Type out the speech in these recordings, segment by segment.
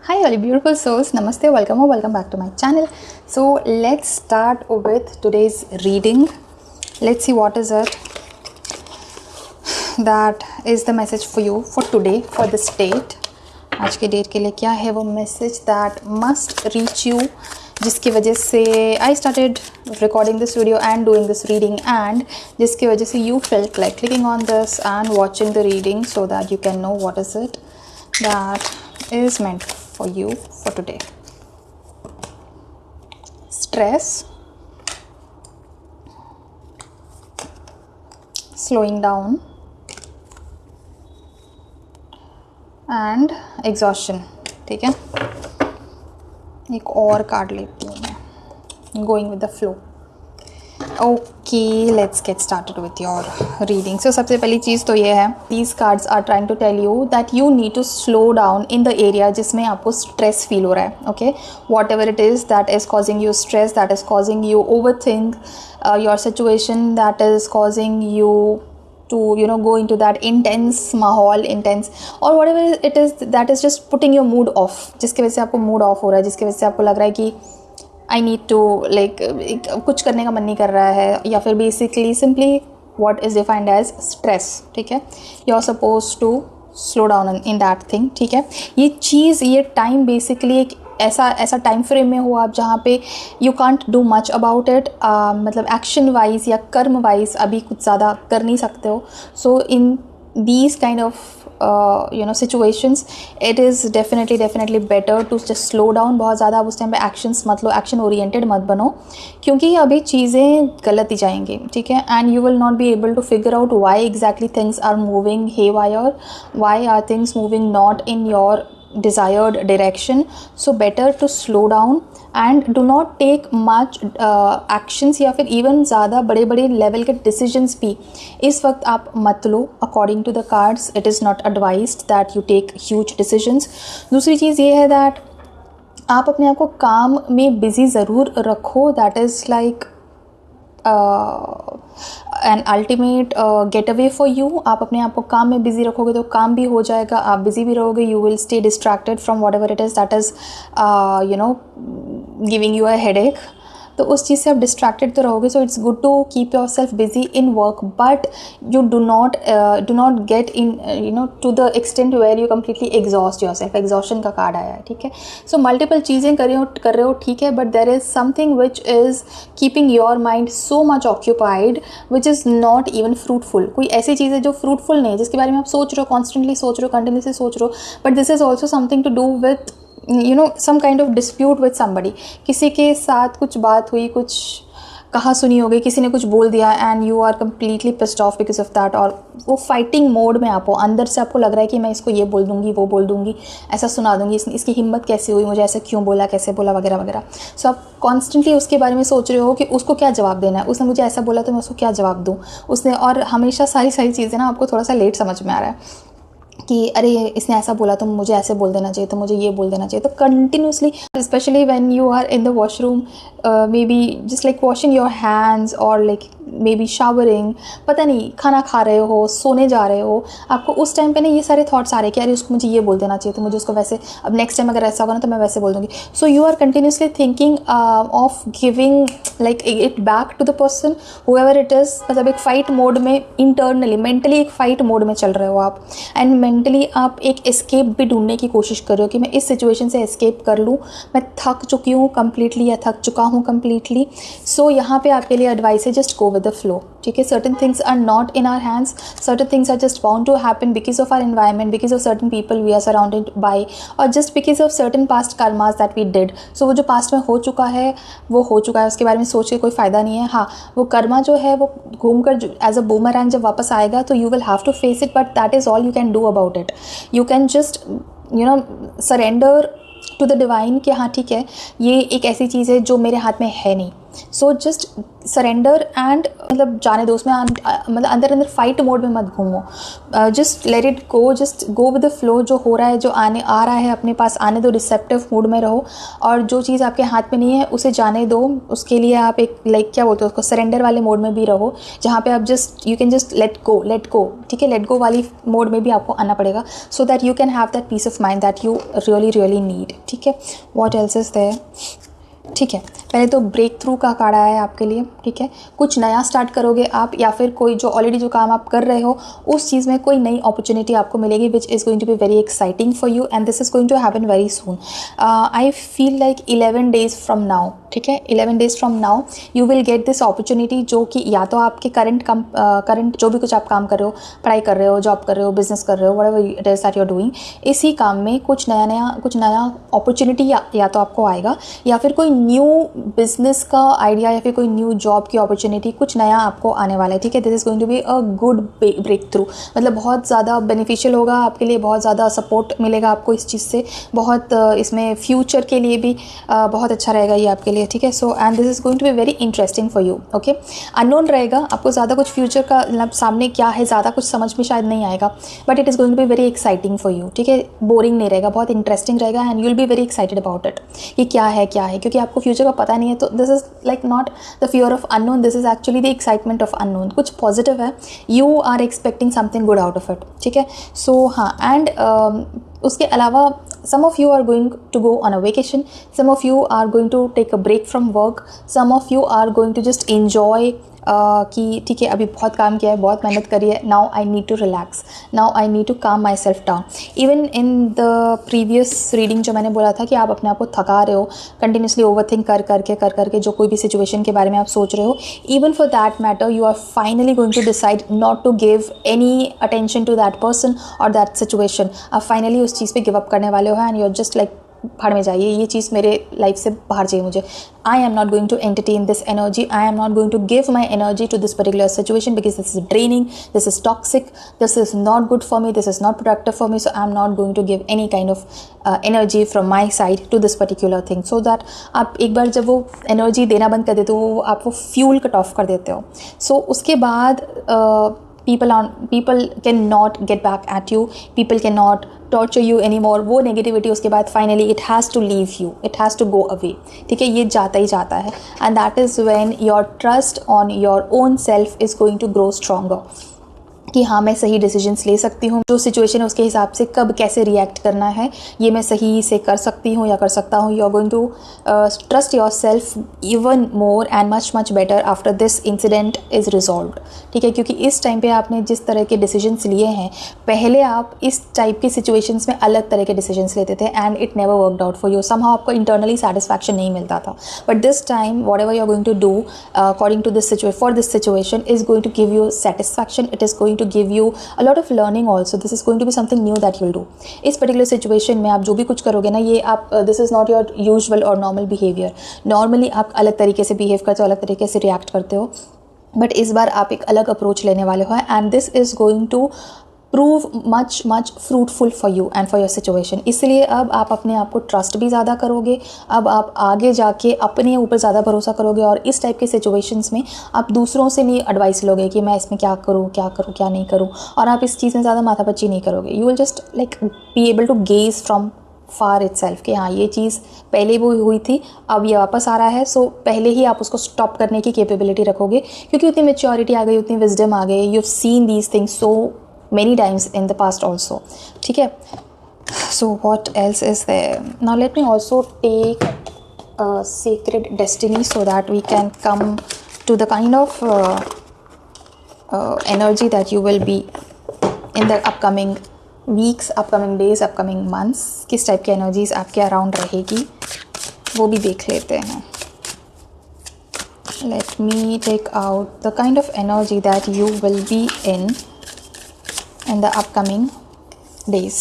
Hi all beautiful souls, namaste, welcome or welcome back to my channel. So let's start with today's reading. Let's see what is it that is the message for you for today, for this date. आज के date के लिए क्या है वो message that must reach you, जिसकी वजह से I started recording this video and doing this reading, and जिसकी वजह से you felt like clicking on this and watching the reading so that you can know what is it that is meant for you for today. Stress, slowing down and exhaustion. ठीक है, एक और card लेती हूँ मैं, going with the flow. Okay, let's get started with your reading. So सबसे पहली चीज़ तो ये है, these cards are trying to tell you that you need to slow down in the area जिसमें आपको stress feel हो रहा है. Okay, whatever it is that is causing you stress, that is causing you overthink your situation, that is causing you to go into that intense माहौल, intense or whatever it is that is just putting your mood off, जिसकी वजह से आपको mood off हो रहा है, जिसकी वजह से आपको लग रहा है कि आई नीड टू लाइक कुछ करने का मन नहीं कर रहा है, या फिर basically simply what is defined as stress. ठीक है, you are suppose to slow down in that thing. ठीक है, ये चीज़, ये टाइम बेसिकली एक ऐसा टाइम फ्रेम में हो आप जहाँ पे you can't do much about it, मतलब एक्शन वाइज या कर्म वाइज अभी कुछ ज़्यादा कर नहीं सकते हो. So in these kind of situations it is definitely better to just slow down. बहुत ज़्यादा आप उस टाइम पे एक्शंस मत लो, एक्शन ओरिएंटेड मत बनो, क्योंकि अभी चीज़ें गलत ही जाएंगी. ठीक है, and you will not be able to figure out why exactly things are moving haywire, why are things moving not in your desired direction. So better to slow down and do not take much actions या फिर even ज़्यादा बड़े बड़े level के decisions भी इस वक्त आप मत लो. According to the cards it is not advised that you take huge decisions. दूसरी चीज़ ये है that आप अपने आप को काम में बिजी ज़रूर रखो. That is like an ultimate get away for you. आप अपने आप को काम में बिजी रखोगे तो काम भी हो जाएगा, आप बिजी भी रहोगे, you will stay distracted from whatever it is that is giving you a headache. तो उस चीज़ से आप डिस्ट्रैक्टेड तो रहोगे. So it's good to keep yourself busy in work, but you do not get into the extent where you completely exhaust yourself. Exhaustion का card आया है. ठीक है, सो मल्टीपल चीज़ें कर रहे हो ठीक है, but there is something which is keeping your mind so much occupied which is not even fruitful. कोई ऐसी चीज़ है जो फ्रूटफुल नहीं है, जिसके बारे में आप सोच रहे हो, कॉन्स्टेंटली सोच रहे हो, कंटिन्यूसली सोच रहे हो, but this is also something to do with some kind of dispute with somebody. किसी के साथ कुछ बात हुई, कुछ कहा सुनी हो गई, किसी ने कुछ बोल दिया and you are completely pissed off because of that, और वो फाइटिंग मोड में आप हो. अंदर से आपको लग रहा है कि मैं इसको ये बोल दूंगी, वो बोल दूंगी, ऐसा सुना दूंगी, इसकी हिम्मत कैसे हुई, मुझे ऐसे क्यों बोला, कैसे बोला, वगैरह वगैरह. सो आप कॉन्स्टेंटली उसके बारे में सोच रहे हो कि उसको क्या जवाब देना है, उसने मुझे ऐसा बोला तो मैं उसको क्या जवाब दूँ, उसने. और हमेशा सारी चीज़ें ना आपको थोड़ा सा लेट समझ में आ रहा है कि अरे इसने ऐसा बोला तो मुझे ऐसे बोल देना चाहिए, तो मुझे ये बोल देना चाहिए. तो continuously, especially when you are in the washroom, maybe just like washing your hands और लाइक मे बी शावरिंग, पता नहीं, खाना खा रहे हो, सोने जा रहे हो, आपको उस टाइम पे ना ये सारे थॉट्स आ रहे हैं कि अरे उसको मुझे ये बोल देना चाहिए, तो मुझे उसको वैसे, अब नेक्स्ट टाइम अगर ऐसा होगा ना तो मैं वैसे बोल दूँगी. So you are continuously thinking of giving like it back to the person whoever it is. मतलब एक फ़ाइट मोड में, इंटरनली मेंटली एक फ़ाइट मोड में चल रहे हो आप, एंड मेंटली आप एक एस्केप भी ढूंढने की कोशिश कर रहे हो कि मैं इस सिचुएशन से एस्केप कर लूँ, मैं थक चुकी हूँ कम्प्लीटली या थक चुका हूँ कम्प्लीटली. सो यहाँ पे आपके लिए एडवाइस है, just go with the flow. ठीक है, certain things are not in our hands, certain things are just bound to happen because of our environment, because of certain people we are surrounded by, और just because of certain past karmas that we did. So वो जो past में हो चुका है वो हो चुका है, उसके बारे में सोच के कोई फ़ायदा नहीं है. हाँ, वो कर्मा जो है वो घूम कर एज अ बूमरैंग जब वापस आएगा तो you will have to face it, but that is all you can do about it. You can just surrender to the divine कि हाँ ठीक है, ये एक ऐसी चीज़ है जो मेरे हाथ में है नहीं, सो जस्ट सरेंडर एंड मतलब जाने दो उसमें, मतलब अंदर अंदर फाइट मोड में मत घूमो, just let it go, just go with the flow, जो हो रहा है जो आ रहा है अपने पास आने दो, रिसेप्टिव मूड में रहो, और जो चीज़ आपके हाथ में नहीं है उसे जाने दो। उसके लिए आप एक क्या बोलते हो उसको, सरेंडर वाले मोड में भी रहो, जहाँ पे आप just you can just let go, ठीक है, लेट गो वाली मोड में भी आपको आना पड़ेगा, so that you can have that peace of mind that you really need, ठीक है। व्हाट एल्स इज देयर, ठीक है। पहले तो ब्रेक थ्रू का कार्ड आया है आपके लिए, ठीक है। कुछ नया स्टार्ट करोगे आप, या फिर कोई जो ऑलरेडी जो काम आप कर रहे हो उस चीज़ में कोई नई अपॉर्चुनिटी आपको मिलेगी, which is going to be very exciting for you, and this is going to happen very soon. I feel like 11 days from now, ठीक है, 11 days from now you will get this opportunity, जो कि या तो आपके current जो भी कुछ आप काम कर रहे हो, पढ़ाई कर रहे हो, जॉब कर रहे हो, बिजनेस कर रहे हो, whatever it is that you are doing, इसी काम में कुछ नया अपॉर्चुनिटी या तो आपको आएगा, या फिर कोई न्यू बिजनेस का आइडिया, या फिर कोई न्यू जॉब की अपॉर्चुनिटी, कुछ नया आपको आने वाला है, ठीक है। This is going to be a good breakthrough, मतलब बहुत ज़्यादा बेनिफिशियल होगा आपके लिए, बहुत ज़्यादा सपोर्ट मिलेगा आपको इस चीज़ से, बहुत इसमें फ्यूचर के लिए भी बहुत अच्छा रहेगा ये आपके लिए, ठीक है। So and this is going to be very interesting for you, okay. Unknown रहेगा, आपको ज़्यादा कुछ फ्यूचर का मतलब सामने क्या है ज़्यादा कुछ समझ में शायद नहीं आएगा, but it is going to be very exciting for you, ठीक है। बोरिंग नहीं रहेगा, बहुत इंटरेस्टिंग रहेगा, and you will be very excited about it कि क्या है, क्योंकि आपको फ्यूचर का पता नहीं है, तो this is like not the fear of unknown, this is actually the excitement of unknown, कुछ पॉजिटिव है, you are expecting something good out of it, ठीक है। सो हाँ, एंड उसके अलावा some of you are going to go on a vacation, some of you are going to take a break from work, some of you are going to just enjoy कि ठीक है अभी बहुत काम किया है, बहुत मेहनत करी है, now I need to relax, now I need to calm myself down. Even in the previous reading जो मैंने बोला था कि आप अपने आप को थका रहे हो कंटिन्यूसली ओवरथिंक कर करके जो कोई भी सिचुएशन के बारे में आप सोच रहे हो, even for that matter you are finally going to decide not to give any attention to that person और दैट सिचुएशन। आप फाइनली उस चीज़ पे गिव अप करने वाले हो, and you are just like भाड़ में जाइए, ये चीज़ मेरे लाइफ से बाहर चाहिए मुझे, I am not going to entertain this energy, I am not going to give my energy to this particular situation because this is draining, this is toxic, this is not good for me, this is not productive for me, so I am not going to give any kind of energy from my side to this particular thing, so that आप एक बार जब वो energy देना बंद कर देते हो, आप वो फ्यूल कट ऑफ कर देते हो, सो उसके बाद people cannot get back at you, people cannot torture you anymore, वो negativity उसके बाद finally it has to leave you, it has to go away, ठीक है, ये जाता ही जाता है, and that is when your trust on your own self is going to grow stronger, कि हाँ मैं सही डिसीजंस ले सकती हूँ, जो सिचुएशन है उसके हिसाब से कब कैसे रिएक्ट करना है ये मैं सही से कर सकती हूँ या कर सकता हूँ। You are going to trust yourself even more and much better after this incident is resolved, ठीक है, क्योंकि इस टाइम पे आपने जिस तरह के डिसीजंस लिए हैं, पहले आप इस टाइप की सिचुएशंस में अलग तरह के डिसीजंस लेते थे and it never worked out for you, somehow आपको इंटरनली सेटिस्फैक्शन नहीं मिलता था, but this time whatever you are going to do according to this for this situation is going to give you satisfaction, it is going to give you a lot of learning also, this is going to be something new that you'll do। इस particular situation में आप जो भी कुछ करोगे ना, ये आप this is not your usual or normal behavior, normally आप अलग तरीके से behave करते हो, अलग तरीके से react करते हो, बट इस बार आप एक अलग अप्रोच लेने वाले हो, and this is going to prove much fruitful for you and for your situation. इसलिए अब आप अपने आप को ट्रस्ट भी ज़्यादा करोगे, अब आप आगे जाके अपने ऊपर ज़्यादा भरोसा करोगे, और इस टाइप के सिचुएशंस में आप दूसरों से नहीं एडवाइस लोगे कि मैं इसमें क्या करूँ क्या नहीं करूँ, और आप इस चीज़ में ज़्यादा माथापच्ची नहीं करोगे। You will just like be able to gauge from far itself कि हाँ ये चीज़ पहले वो हुई थी, अब ये वापस आ रहा है, सो पहले ही आप उसको स्टॉप करने की कैपेबिलिटी रखोगे, क्योंकि उतनी मैच्योरिटी आ गई, उतनी विजडम आ गई, you have seen these things so many times in the past also, ठीक है। So what else is there? Now let me also take a sacred destiny so that we can come to the kind of energy that you will be in the upcoming weeks, upcoming days, upcoming months, किस type की energies आपके around रहेगी वो भी देख लेते हैं। Let me take out the kind of energy that you will be in the upcoming days.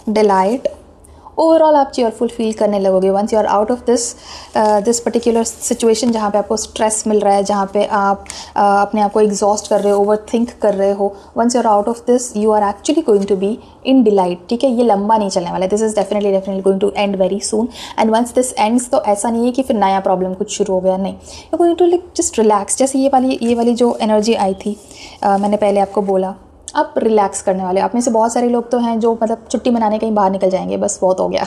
Delight, overall आप चेयरफुल फील करने लगोगे once you are out of this particular situation जहाँ पे आपको स्ट्रेस मिल रहा है, जहाँ पे आप अपने आप को एग्जॉस्ट कर रहे हो, ओवर थिंक कर रहे हो. Once you are out of this you are actually going to be in delight. ठीक है, ये लंबा नहीं चलने वाला. This is definitely going to end very soon. And once this ends तो ऐसा नहीं है कि फिर नया प्रॉब्लम कुछ शुरू हो गया, नहीं. You going to like just relax. जैसे ये वाली जो एनर्जी आई थी, मैंने पहले आपको बोला, आप रिलैक्स करने वाले. आप में से बहुत सारे लोग तो हैं जो मतलब छुट्टी मनाने कहीं बाहर निकल जाएंगे, बस बहुत हो गया.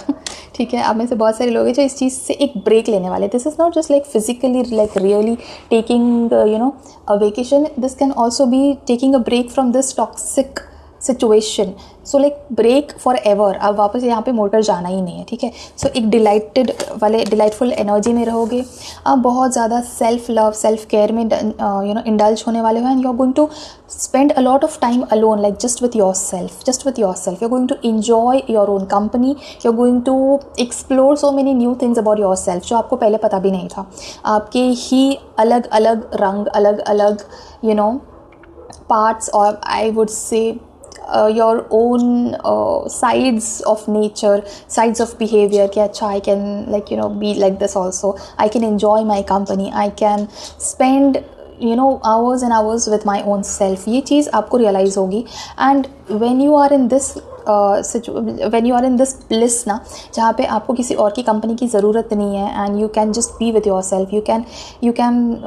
ठीक है, आप में से बहुत सारे लोग हैं जो इस चीज़ से एक ब्रेक लेने वाले. This is not just like physically like really taking a vacation. This can also be taking a break from this toxic situation. So like break forever. अब वापस यहाँ पे मोटर जाना ही नहीं है. ठीक है, सो एक डिलाइटफुल एनर्जी में रहोगे. आप बहुत ज़्यादा सेल्फ लव, सेल्फ केयर में इंडल्ज होने वाले हो. And you are going to spend a lot of time alone, like just with yourself. You're going to enjoy your own company. You're going to explore so many new things about yourself जो आपको पहले पता भी नहीं था. आपके ही अलग अलग रंग, अलग अलग parts, or I would say your own sides of nature, sides of behavior. कि अच्छा I can be like this also. I can enjoy my company. I can spend hours and hours with my own self. ये चीज़ आपको realize होगी. And when you are in this bliss ना, जहाँ पे आपको किसी और की कंपनी की ज़रूरत नहीं है, and you can just be with yourself. You can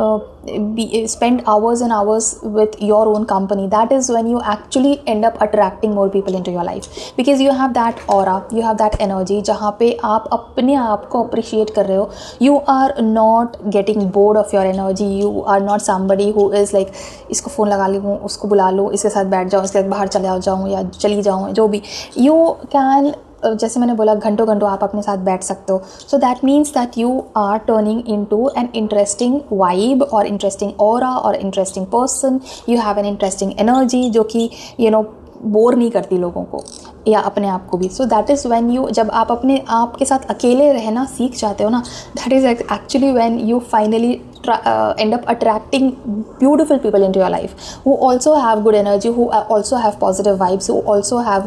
spend hours and hours with your own company. That is when you actually end up attracting more people into your life, because you have that aura, you have that energy जहाँ पे आप अपने आप को appreciate कर रहे हो. You are not getting bored of your energy. You are not somebody who is like इसको फ़ोन लगा लूँ, उसको बुला लो, इसके साथ बैठ जाऊँ, इसके साथ बाहर चले जाऊँ या चली जाऊँ, जो भी. You can जैसे मैंने बोला घंटों घंटों आप अपने साथ बैठ सकते हो. So that means that you are turning into an interesting vibe और इंटरेस्टिंग ऑरा और interesting person. You have an interesting energy जो कि बोर नहीं करती लोगों को या अपने आप को भी. So that is when you, जब आप अपने आप के साथ अकेले रहना सीख जाते हो ना, that is actually when you finally end up attracting beautiful people into your life who also have good energy, who also have positive vibes, who also have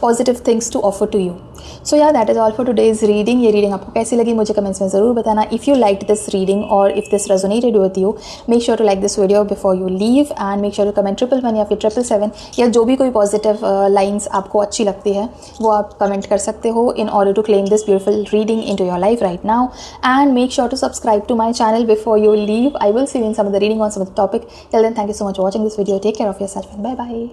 positive things to offer to you. So yeah, that is all for today's reading. ये reading आपको कैसी लगी मुझे comments में ज़रूर बताना. If you liked this reading or if this resonated with you, make sure to like this video before you leave and make sure to comment 111 या फिर 777 या जो भी कोई positive lines आपको अच्छी लगती है वो आप comment कर सकते हो in order to claim this beautiful reading into your life right now. And make sure to subscribe to my channel before you leave. I will see you in some of the reading on some of the topic. Till then, thank you so much for watching this video. Take care of yourself and bye bye.